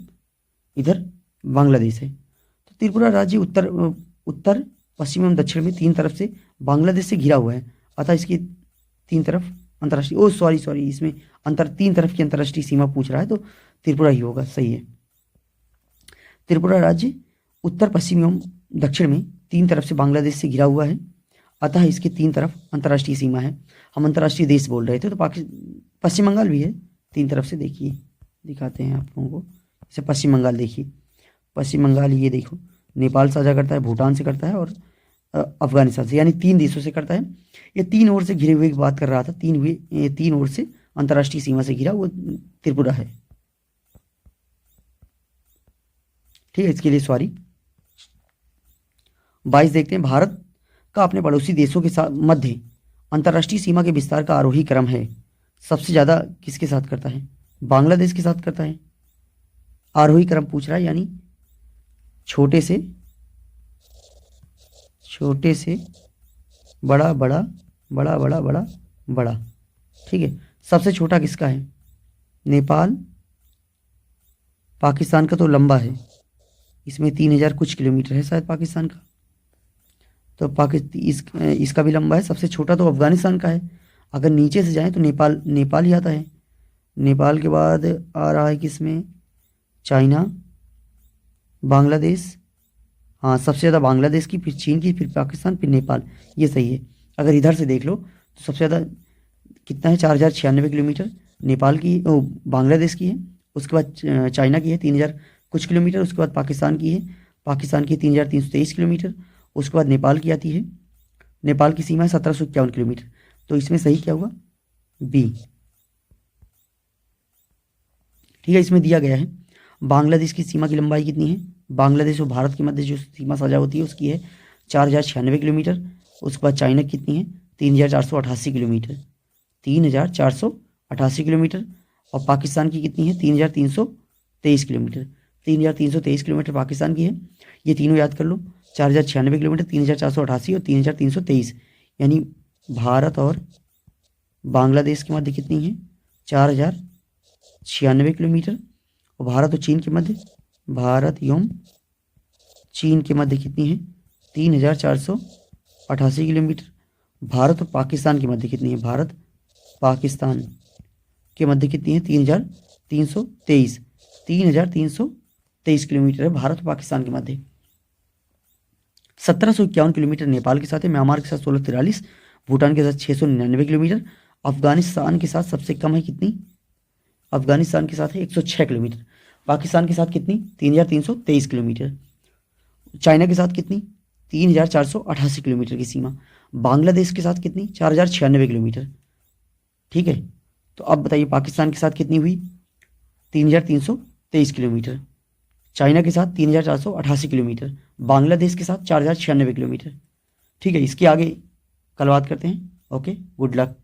इधर बांग्लादेश है। तो त्रिपुरा राज्य उत्तर पश्चिम एवं दक्षिण में 3 तरफ से बांग्लादेश से घिरा हुआ है, अतः इसकी 3 तरफ अंतर्राष्ट्रीय, सॉरी इसमें 3 तरफ की अंतर्राष्ट्रीय सीमा पूछ रहा है, तो त्रिपुरा ही होगा, सही है। त्रिपुरा राज्य उत्तर पश्चिम एवं दक्षिण में 3 तरफ से बांग्लादेश से घिरा हुआ है, अतः इसके 3 तरफ अंतर्राष्ट्रीय सीमा है। हम अंतर्राष्ट्रीय देश बोल रहे थे, तो पश्चिम बंगाल भी है 3 तरफ से। देखिए दिखाते हैं आप लोगों को, जैसे पश्चिम बंगाल देखिए, पश्चिम बंगाल ये देखो, नेपाल साझा करता है, भूटान से करता है और अफगानिस्तान से, यानी 3 देशों से करता है। ये 3 ओर से घिरे हुए की बात कर रहा था, 3 ओर से अंतर्राष्ट्रीय सीमा से घिरा वो त्रिपुरा है, ठीक है। इसके लिए सॉरी। 22 देखते हैं, भारत का अपने पड़ोसी देशों के साथ मध्य अंतर्राष्ट्रीय सीमा के विस्तार का आरोही क्रम है, सबसे ज्यादा किसके साथ करता है, बांग्लादेश के साथ करता है। आरोही क्रम पूछ रहा है, यानी छोटे से बड़ा बड़ा बड़ा बड़ा बड़ा बड़ा, ठीक है। सबसे छोटा किसका है, नेपाल। पाकिस्तान का तो लंबा है, इसमें 3000 कुछ किलोमीटर है शायद पाकिस्तान का, तो इसका भी लंबा है। सबसे छोटा तो अफगानिस्तान का है। अगर नीचे से जाएं तो नेपाल ही आता है। नेपाल के बाद आ रहा है किसमें, चाइना, बांग्लादेश, हाँ सबसे ज़्यादा बांग्लादेश की, फिर चीन की, फिर पाकिस्तान, फिर नेपाल, ये सही है। अगर इधर से देख लो तो सबसे ज़्यादा कितना है, 4096 किलोमीटर नेपाल की, बांग्लादेश की है। उसके बाद चाइना की है 3000 कुछ किलोमीटर। उसके बाद पाकिस्तान की है 3323 किलोमीटर। उसके बाद नेपाल की आती है, नेपाल की सीमा है 1751 किलोमीटर। तो इसमें सही क्या हुआ, बी, ठीक है। इसमें दिया गया है बांग्लादेश की सीमा की लंबाई कितनी है, बांग्लादेश और भारत के मध्य जो सीमा साझा होती है उसकी है 4096 किलोमीटर। उसके बाद चाइना कितनी है, 3488 किलोमीटर, 3488 किलोमीटर। और पाकिस्तान की कितनी है, 3323 किलोमीटर, 3323 किलोमीटर पाकिस्तान की है। ये तीनों याद कर लो, 4096 किलोमीटर, 3488 और 3323, यानी भारत और बांग्लादेश के मध्य कितनी है, 4096 किलोमीटर। और भारत और चीन के मध्य, भारत एवं चीन के मध्य कितनी है, 3488 किलोमीटर। भारत और पाकिस्तान के मध्य कितनी है, भारत पाकिस्तान के मध्य कितनी है, 3323 किलोमीटर है भारत और पाकिस्तान के मध्य। 1751 किलोमीटर नेपाल के साथ है, म्यांमार के साथ 1643, भूटान के साथ 699 किलोमीटर। अफगानिस्तान के साथ सबसे कम है कितनी, अफगानिस्तान के साथ है 106 किलोमीटर। पाकिस्तान के साथ कितनी, 3323 किलोमीटर। चाइना के साथ कितनी, 3488 किलोमीटर की सीमा। बांग्लादेश के साथ कितनी, 4096 किलोमीटर, ठीक है। तो अब बताइए पाकिस्तान के साथ कितनी हुई, 3323 किलोमीटर। चाइना के साथ 3488 किलोमीटर, बांग्लादेश के साथ 4096 किलोमीटर, ठीक है। इसके आगे कल बात करते हैं। Okay, good luck.